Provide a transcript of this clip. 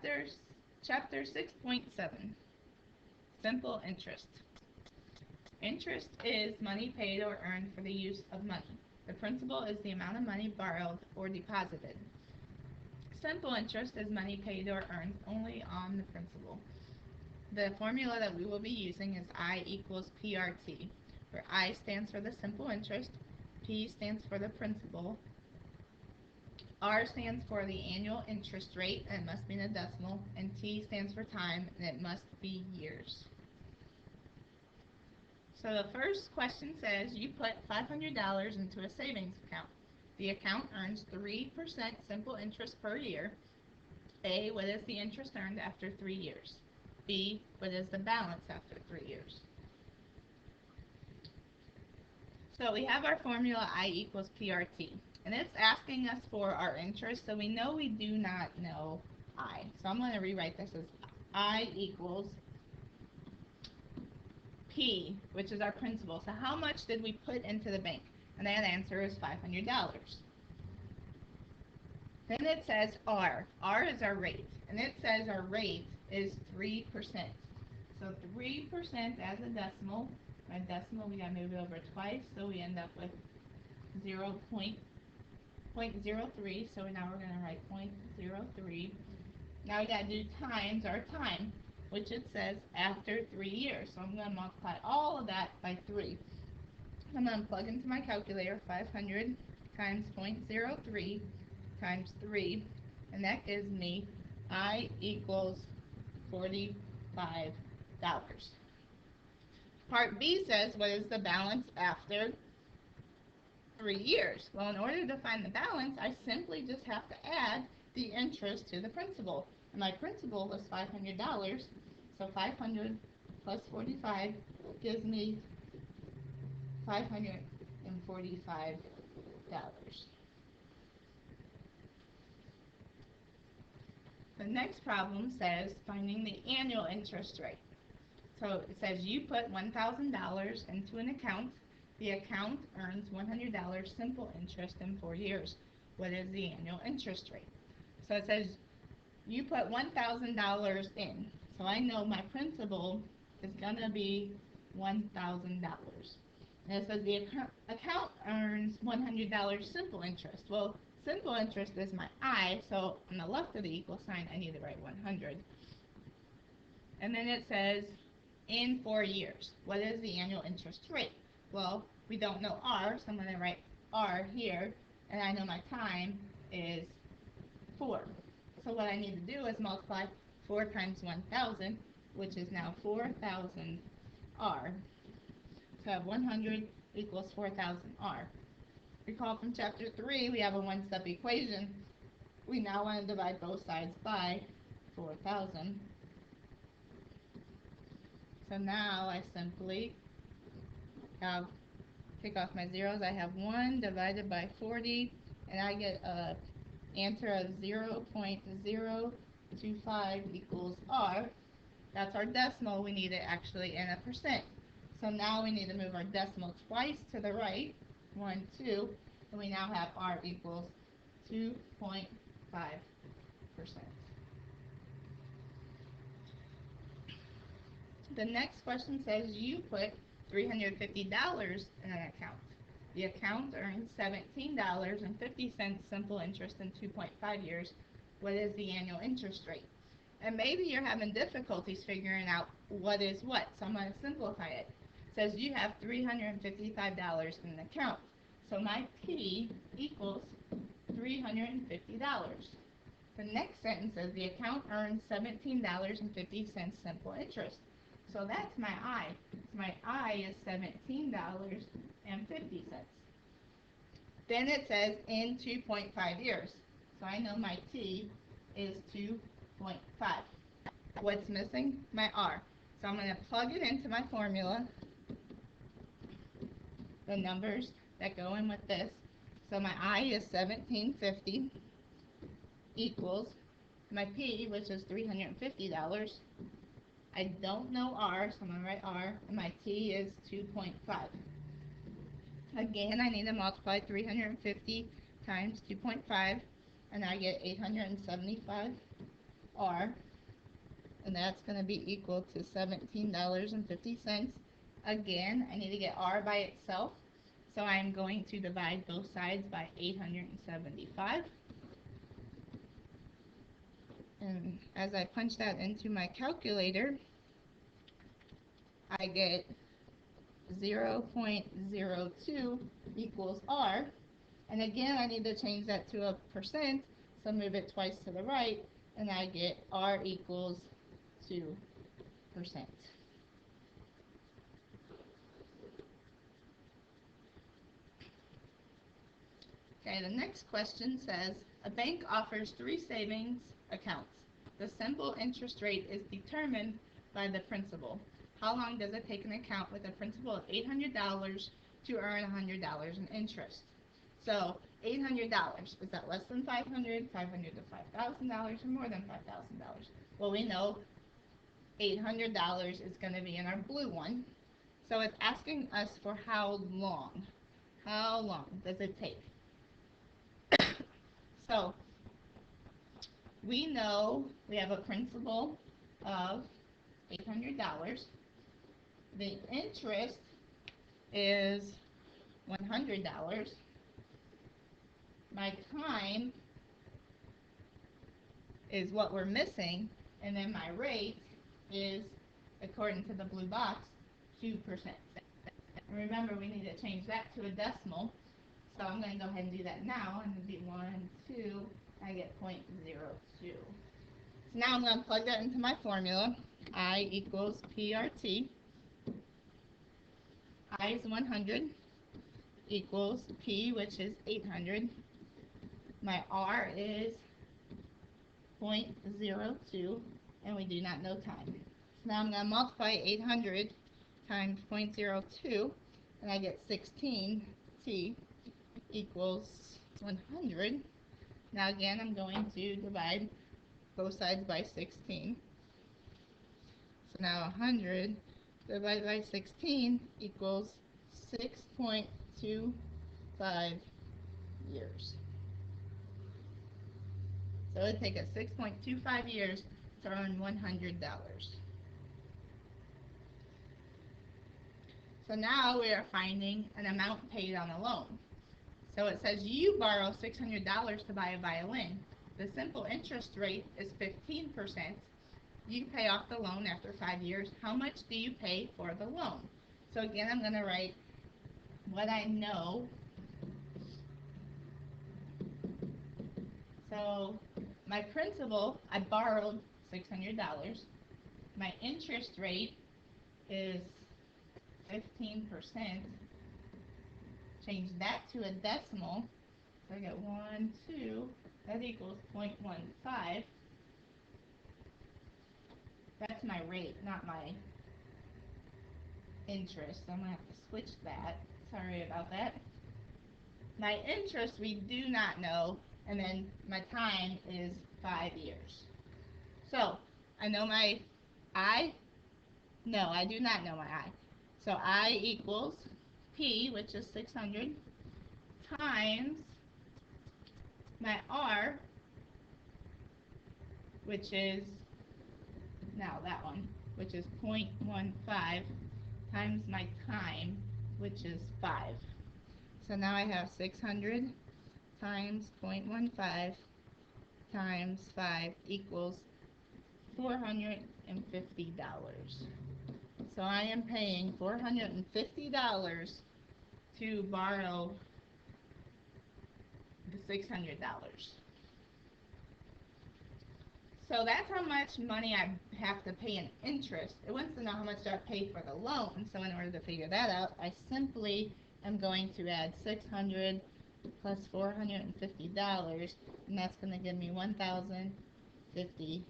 Chapter 6.7, Simple Interest. Interest is money paid or earned for the use of money. The principal is the amount of money borrowed or deposited. Simple interest is money paid or earned only on the principal. The formula that we will be using is I equals PRT, where I stands for the simple interest, P stands for the principal, R stands for the annual interest rate, and it must be in a decimal, and T stands for time, and it must be years. So the first question says you put $500 into a savings account. The account earns 3% simple interest per year. A, what is the interest earned after 3 years? B, what is the balance after 3 years? So we have our formula I equals PRT, and it's asking us for our interest, so we know we do not know I. So I'm going to rewrite this as I equals P, which is our principal. So how much did we put into the bank? And that answer is $500. Then it says R. R is our rate, and it says our rate is 3%. So 3% as a decimal. By decimal, we gotta move it over twice, so we end up with 0.03. So now we're gonna write 0.03. Now we gotta do times our time, which it says after 3 years. So I'm gonna multiply all of that by 3. I'm gonna plug into my calculator 500 times 0.03 times 3, and that gives me I equals $45. Part B says, what is the balance after 3 years? Well, in order to find the balance, I simply just have to add the interest to the principal. And my principal was $500, so 500 plus 45 gives me $545. The next problem says finding the annual interest rate. So it says you put $1,000 into an account. The account earns $100 simple interest in 4 years. What is the annual interest rate? So it says you put $1,000 in. So I know my principal is going to be $1,000. And it says the account earns $100 simple interest. Well, simple interest is my I, so on the left of the equal sign, I need to write 100. And then it says, in 4 years, what is the annual interest rate? Well, we don't know R, so I'm going to write R here, and I know my time is 4. So what I need to do is multiply 4 times 1,000, which is now 4,000 R. So I have 100 equals 4,000 R. Recall from chapter 3, we have a one-step equation. We now want to divide both sides by 4,000. So now I simply pick off my zeros. I have 1 divided by 40, and I get an answer of 0.025 equals R. That's our decimal. We need it actually in a percent. So now we need to move our decimal twice to the right, 1, 2, and we now have R equals 2.5%. The next question says you put $350 in an account. The account earns $17.50 simple interest in 2.5 years. What is the annual interest rate? And maybe you're having difficulties figuring out what is what, so I'm going to simplify it. It says you have $355 in the account. So my P equals $350. The next sentence says the account earns $17.50 simple interest. So that's my I. My I is $17.50. Then it says in 2.5 years. So I know my T is 2.5. What's missing? My R. So I'm going to plug it into my formula, the numbers that go in with this. So my I is 1750 equals my P, which is $350. I don't know R, so I'm going to write R, and my T is 2.5. Again, I need to multiply 350 times 2.5, and I get 875. R, and that's going to be equal to $17.50. Again, I need to get R by itself, so I'm going to divide both sides by 875. And as I punch that into my calculator, I get 0.02 equals R. And again, I need to change that to a percent, so move it twice to the right, and I get R equals 2%. Okay, the next question says, a bank offers 3 savings accounts. The simple interest rate is determined by the principal. How long does it take an account with a principal of $800 to earn $100 in interest? So $800, is that less than $500, $500 to $5,000, or more than $5,000? Well, we know $800 is going to be in our blue one. So it's asking us for how long. How long does it take? So we know we have a principal of $800. The interest is $100. My time is what we're missing, and then my rate is, according to the blue box, 2%. And remember, we need to change that to a decimal, so I'm going to go ahead and do that now, and it'll be 1, 2, I get 0.02. So now I'm going to plug that into my formula. I equals PRT. I is 100 equals P, which is 800. My R is 0.02, and we do not know time. So now I'm going to multiply 800 times 0.02, and I get 16. T equals 100. Now again, I'm going to divide both sides by 16. So now 100 divided by 16 equals 6.25 years. So it would take us 6.25 years to earn $100. So now we are finding an amount paid on a loan. So it says you borrow $600 to buy a violin. The simple interest rate is 15%. You pay off the loan after 5 years. How much do you pay for the loan? So again, I'm going to write what I know. So my principal, I borrowed $600. My interest rate is 15%. Change that to a decimal. So I get 1, 2, that equals 0.15. That's my rate, not my interest. I'm going to have to switch that. Sorry about that. My interest we do not know, and then my time is 5 years. So I know my I. No, I do not know my I. So I equals P, which is 600, times my R, which is now that one, which is 0.15, times my time, which is 5. So now I have 600 times 0.15 times 5 equals $450. So I am paying $450 to borrow the $600. So that's how much money I have to pay in interest. It wants to know how much I paid for the loan. So in order to figure that out, I simply am going to add 600 plus $450, and that's going to give me $1,050.